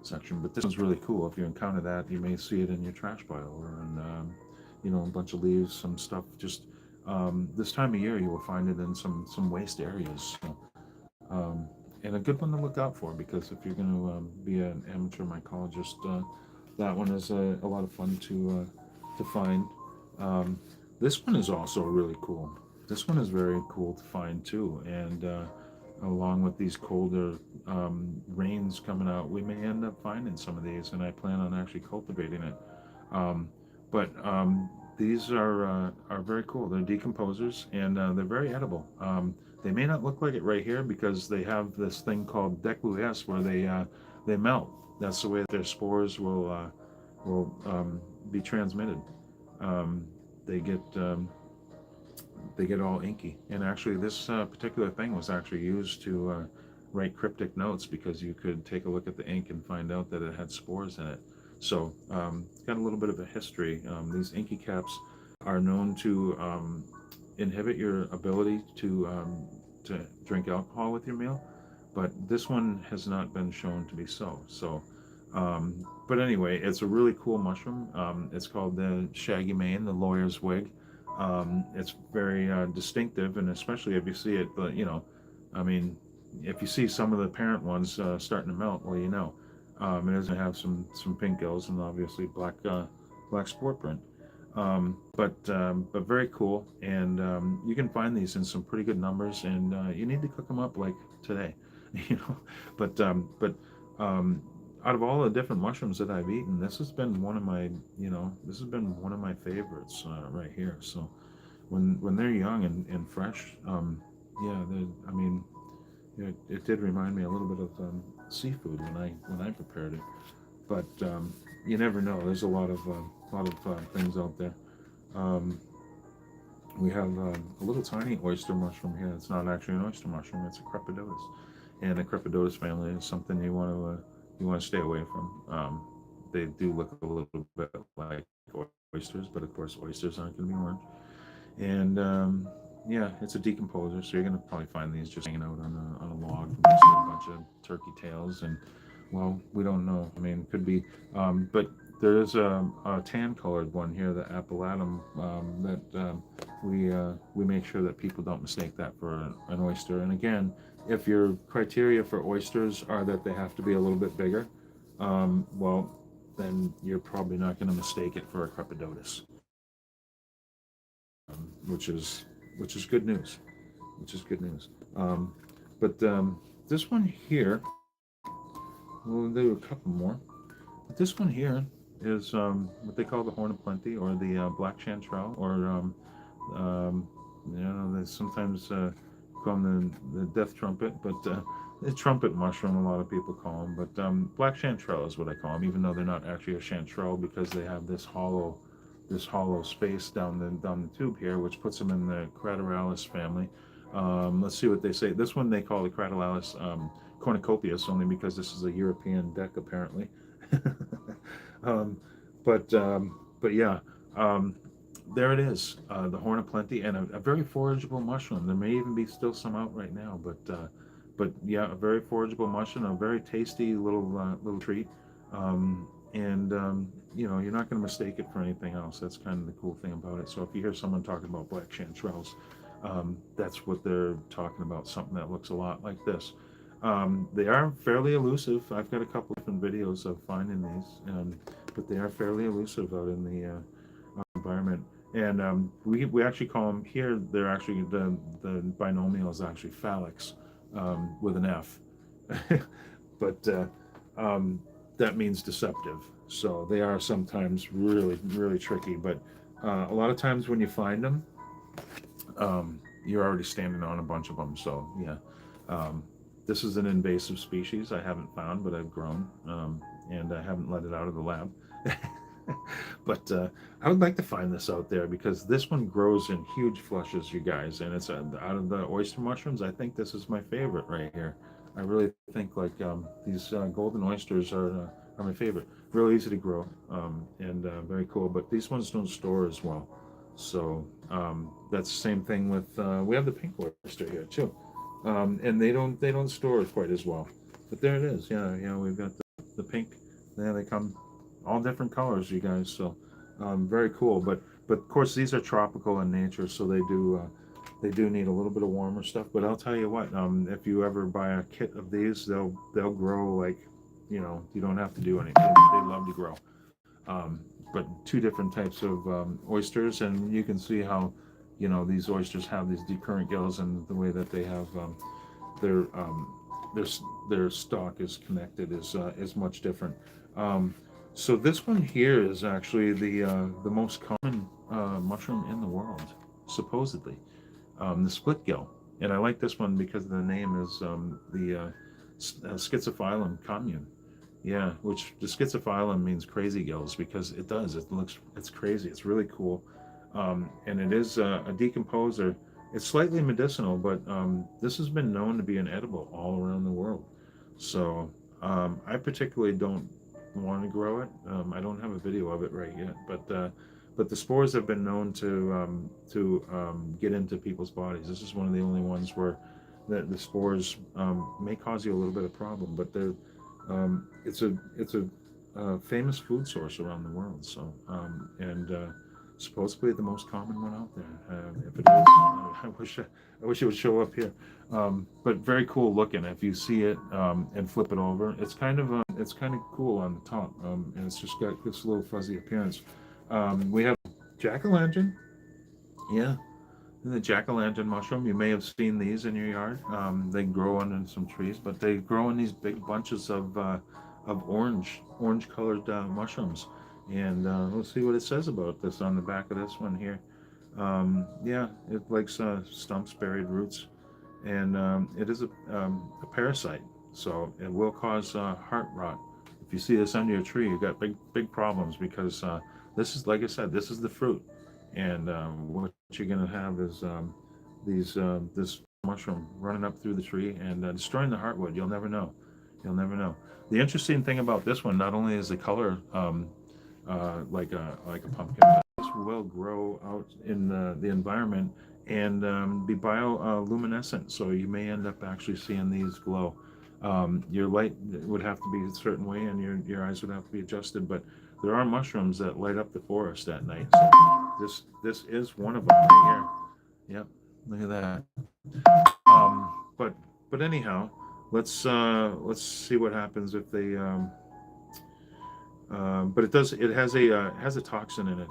section. But this one's really cool. If you encounter that, you may see it in your trash pile or in a bunch of leaves, some stuff. Just this time of year, you will find it in some waste areas. So, and a good one to look out for, because if you're going to be an amateur mycologist, that one is a lot of fun to find. Um, this one is also really cool. This one is very cool to find too, and along with these colder rains coming out, we may end up finding some of these, and I plan on actually cultivating it. Um, but these are very cool. They're decomposers, and they're very edible. They may not look like it right here because they have this thing called declues where they melt. That's the way that their spores will be transmitted. Um, they get they get all inky. And actually, this particular thing was actually used to write cryptic notes, because you could take a look at the ink and find out that it had spores in it. So it's got a little bit of a history. These inky caps are known to inhibit your ability to drink alcohol with your meal, but this one has not been shown to be so. But anyway, it's a really cool mushroom. It's called the shaggy mane, the lawyer's wig. It's very distinctive, and especially if you see it, I mean, if you see some of the parent ones starting to melt, well, it doesn't have some pink gills and obviously black spore print. But very cool, and you can find these in some pretty good numbers, and you need to cook them up like today, you know. But um, out of all the different mushrooms that I've eaten, this has been one of my, this has been one of my favorites right here. So when they're young and fresh, yeah, I mean, it did remind me a little bit of seafood when I prepared it. But you never know. There's a lot of things out there. Um, we have a little tiny oyster mushroom here. It's not actually an oyster mushroom. It's a crepidotus, and the crepidotus family is something you want to stay away from. They do look a little bit like oysters, but of course oysters aren't going to be orange. And yeah, it's a decomposer, so you're going to probably find these just hanging out on a log next to a bunch of turkey tails. And well, we don't know. I mean, it could be, but there is a tan colored one here, the appellatum, that we make sure that people don't mistake that for an oyster. And again, if your criteria for oysters are that they have to be a little bit bigger, well, then you're probably not going to mistake it for a crepidotus, which is good news. Which is good news. But this one here, we'll do a couple more. But this one here is what they call the horn of plenty, or the black chanterelle, or um, they sometimes call them the death trumpet, but the trumpet mushroom, a lot of people call them. But black chanterelle is what I call them, even though they're not actually a chanterelle, because they have this hollow space down the tube here, which puts them in the Crateralis family. Let's see what they say. This one they call the Crateralis cornucopias, only because this is a European deck apparently. um, but yeah, um, there it is, the horn of plenty, and a very forageable mushroom. There may even be still some out right now, but yeah, a very forageable mushroom, a very tasty little treat. And you're not going to mistake it for anything else. That's kind of the cool thing about it. So if you hear someone talking about black chanterelles, that's what they're talking about. Something that looks a lot like this. They are fairly elusive. I've got a couple different videos of finding these, but they are fairly elusive out in the environment. And we actually call them here. They're actually the binomial is actually phalanx, with an F, but that means deceptive. So they are sometimes really really tricky. But a lot of times when you find them, you're already standing on a bunch of them. So yeah, um, this is an invasive species I haven't found, but I've grown, and I haven't let it out of the lab. But I would like to find this out there, because this one grows in huge flushes, you guys, and it's out of the oyster mushrooms. I think this is my favorite right here. I really think like these golden oysters are my favorite. Real easy to grow, and very cool. But these ones don't store as well, so that's the same thing with we have the pink oyster here too, and they don't store quite as well. But there it is. Yeah, we've got the pink. Yeah, they come all different colors, you guys. So very cool. But of course these are tropical in nature, so they do need a little bit of warmer stuff. But I'll tell you what, if you ever buy a kit of these, they'll grow like, you don't have to do anything. They love to grow. Um, but two different types of oysters, and you can see how, these oysters have these decurrent gills, and the way that they have their um, their their stalk is connected is much different. Um, so this one here is actually the most common mushroom in the world, supposedly, the split gill. And I like this one because the name is the Schizophyllum commune. Yeah, which the Schizophyllum means crazy gills, because it does. It's crazy. It's really cool, and it is a decomposer. It's slightly medicinal, but this has been known to be an edible all around the world. So I particularly don't want to grow it. I don't have a video of it right yet, but the spores have been known to get into people's bodies. This is one of the only ones where the spores may cause you a little bit of problem, but it's a famous food source around the world. So and supposedly the most common one out there. If it is, I wish it would show up here. But very cool looking. If you see it and flip it over, it's kind of cool on the top, and it's just got this little fuzzy appearance. We have jack-o'-lantern. Yeah, the jack-o'-lantern mushroom. You may have seen these in your yard. They grow under some trees, but they grow in these big bunches of orange colored mushrooms. And let's see what it says about this on the back of this one here. Yeah, it likes stumps, buried roots, and it is a parasite, so it will cause heart rot. If you see this under your tree, you got big problems because this is, like I said, this is the fruit, and what you're going to have is this mushroom running up through the tree and destroying the heartwood. You'll never know. You'll never know. The interesting thing about this one, not only is the color like a pumpkin, but this will grow out in the environment and be bioluminescent. So you may end up actually seeing these glow. Your light would have to be a certain way, and your eyes would have to be adjusted. But there are mushrooms that light up the forest at night. So this is one of them right here. Yep, look at that. But anyhow, let's see what happens if they. But it has a toxin in it,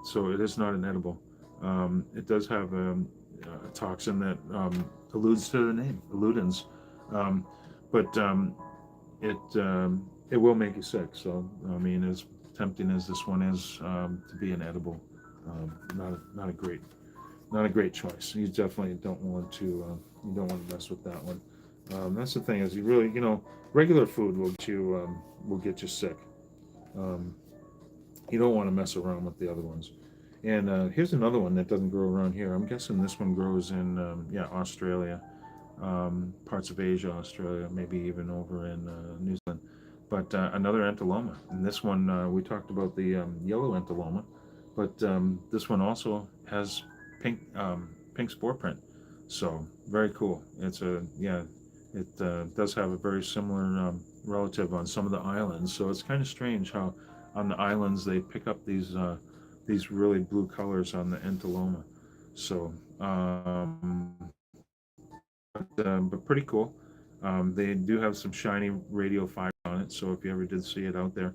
so it is not an edible. It does have a toxin that alludes to the name, alludins, um, but it will make you sick. So I mean, as tempting as this one is to be an edible, not a great choice. You definitely don't want to mess with that one. That's the thing is you really regular food will get you sick. Um, you don't want to mess around with the other ones. And here's another one that doesn't grow around here. I'm guessing this one grows in Australia, parts of Asia, Australia, maybe even over in New Zealand. But another entoloma, and this one we talked about the yellow entoloma, but this one also has pink spore print. So very cool. It does have a very similar relative on some of the islands. So it's kind of strange how on the islands they pick up these really blue colors on the entoloma. So, but pretty cool. They do have some shiny radio fiber on it. So if you ever did see it out there,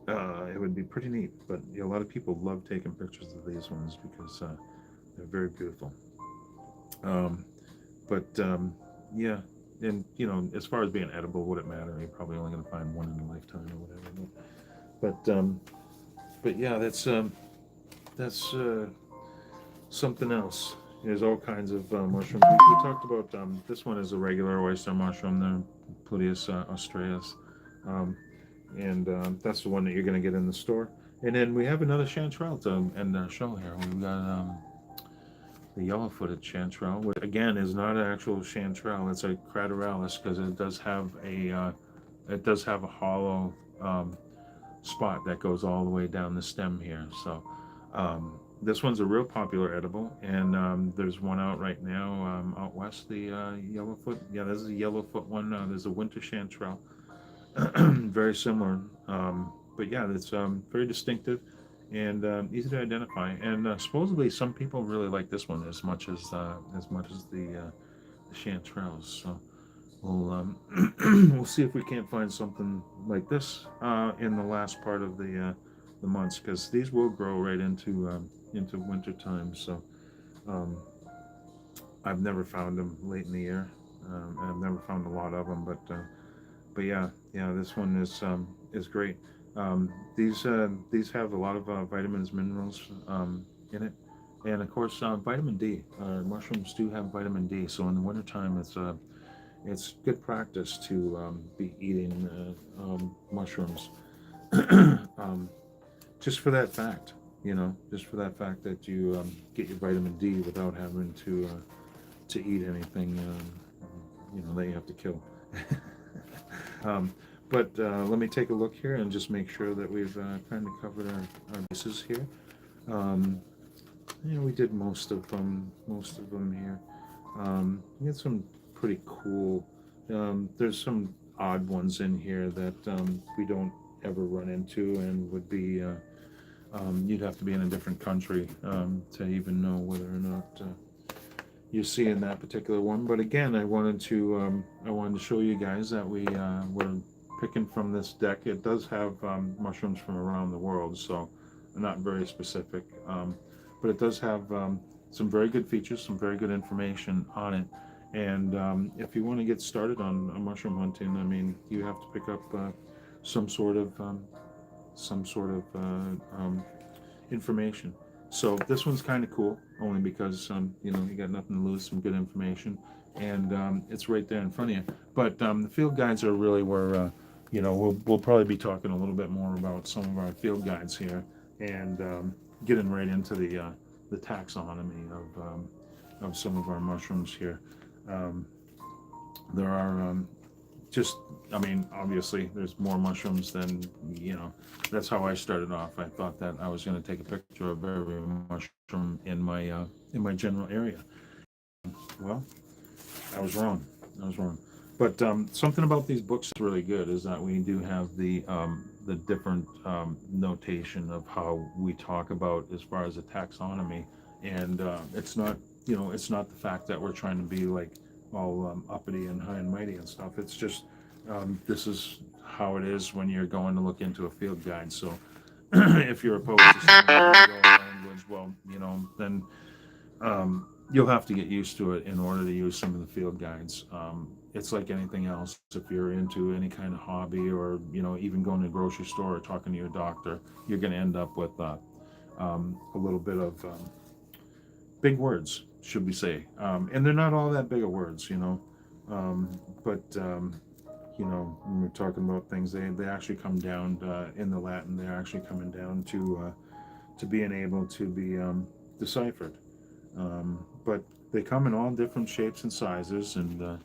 it would be pretty neat. But a lot of people love taking pictures of these ones because they're very beautiful. Um, but yeah, and as far as being edible, would it matter? You're probably only going to find one in a lifetime or whatever. But yeah, that's something else. There's all kinds of mushrooms. We talked about this one is a regular oyster mushroom, the Pluteus austraeus, um, and that's the one that you're going to get in the store. And then we have another chanterelle to end our show here. We've got the yellow-footed chanterelle, which again is not an actual chanterelle. It's a crateralis because it does have a hollow spot that goes all the way down the stem here. So this one's a real popular edible, and there's one out right now out west. The yellowfoot, yeah, this is a yellowfoot one. There's a winter chanterelle, very similar, but yeah, it's very distinctive and easy to identify. And supposedly, some people really like this one as much as the chanterelles. So we'll see if we can't find something like this in the last part of the months, because these will grow right into winter time. So um, I've never found them late in the year. And I've never found a lot of them, but yeah, this one is great. These have a lot of vitamins, minerals in it, and of course vitamin D. Mushrooms do have vitamin D, so in the wintertime it's good practice to be eating mushrooms. um, just for that fact, just for that fact that you get your vitamin D without having to eat anything, that you have to kill. um, but let me take a look here and just make sure that we've kind of covered our bases here. Um, we did most of them here. We had some pretty cool. There's some odd ones in here that we don't ever run into, and would be you'd have to be in a different country to even know whether or not you see in that particular one. But again, I wanted to show you guys that we're picking from this deck. It does have mushrooms from around the world, so not very specific, but it does have some very good features, some very good information on it. And if you want to get started on mushroom hunting, I mean, you have to pick up some sort of some sort of information. So this one's kind of cool, only because you got nothing to lose, some good information, and it's right there in front of you. But the field guides are really where we'll probably be talking a little bit more about some of our field guides here, and getting right into the taxonomy of some of our mushrooms here. Um, there are just, I mean, obviously, there's more mushrooms than, that's how I started off. I thought that I was going to take a picture of every mushroom in my general area. Well, I was wrong. I was wrong. But something about these books is really good is that we do have the different notation of how we talk about as far as a taxonomy, and it's not the fact that we're trying to be like all uppity and high and mighty and stuff. It's just this is how it is when you're going to look into a field guide. So if you're opposed to some language, well, then you'll have to get used to it in order to use some of the field guides. It's like anything else. If you're into any kind of hobby, or even going to a grocery store or talking to your doctor, you're going to end up with a little bit of big words, should we say? And they're not all that big of words, but when we're talking about things, they actually come down in the Latin. They're actually coming down to being able to be deciphered. But they come in all different shapes and sizes, and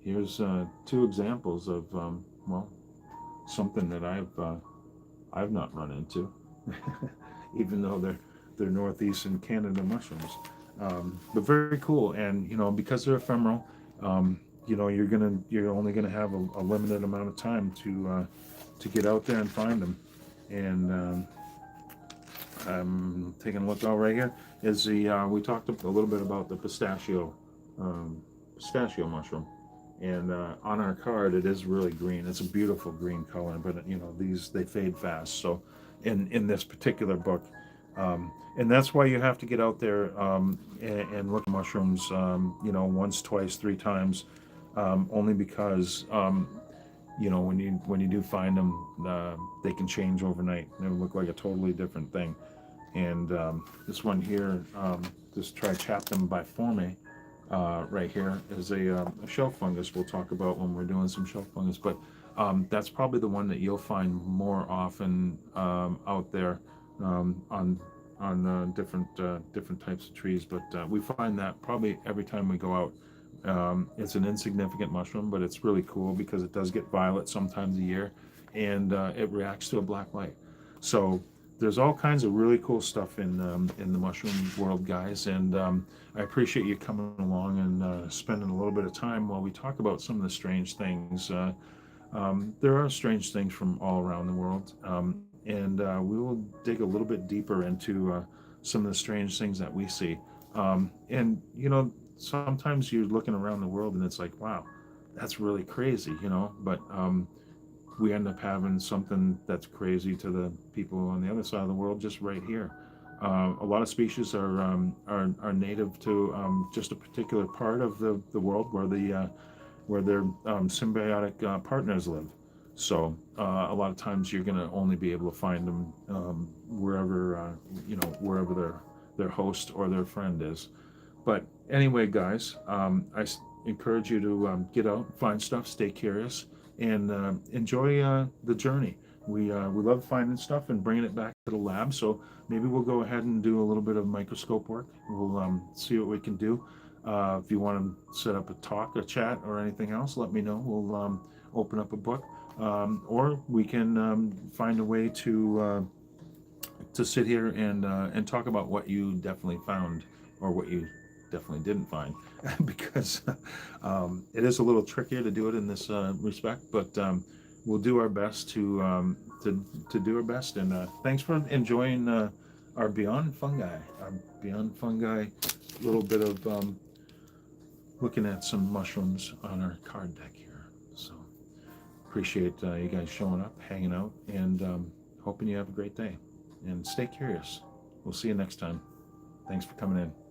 here's two examples of something that I've not run into, even though they're northeastern Canada mushrooms. But very cool, and because they're ephemeral, you're only gonna have a limited amount of time to get out there and find them, and I'm taking a look out right here. Is we talked a little bit about the pistachio mushroom, and on our card it is really green. It's a beautiful green color, but these they fade fast. So in this particular book, and that's why you have to get out there and look at mushrooms. Once, twice, three times, only because when you do find them, they can change overnight. They look like a totally different thing. And this one here, this Trichaptum biforme, right here, is a shelf fungus we'll talk about when we're doing some shelf fungus. But that's probably the one that you'll find more often out there on different types of trees. But we find that probably every time we go out. It's an insignificant mushroom, but it's really cool because it does get violet sometimes a year, and it reacts to a black light. So there's all kinds of really cool stuff in the mushroom world, guys, and I appreciate you coming along and spending a little bit of time while we talk about some of the strange things. There are strange things from all around the world, and we will dig a little bit deeper into some of the strange things that we see. And sometimes you're looking around the world and it's like, wow, that's really crazy, but we end up having something that's crazy to the people on the other side of the world just right here. A lot of species are native to just a particular part of the world where their symbiotic partners live. So a lot of times you're going to only be able to find them wherever their host or their friend is. But anyway, guys, I encourage you to get out, find stuff, stay curious, and enjoy the journey. We love finding stuff and bringing it back to the lab. So maybe we'll go ahead and do a little bit of microscope work. We'll see what we can do. If you want to set up a talk, a chat, or anything else, let me know. We'll open up a book, or we can find a way to sit here and talk about what you definitely found or what you definitely didn't find, because it is a little trickier to do it in this respect, but we'll do our best to do our best. And thanks for enjoying our Beyond Fungi little bit of looking at some mushrooms on our card deck here. So appreciate you guys showing up, hanging out, and hoping you have a great day, and stay curious. We'll see you next time. Thanks for coming in.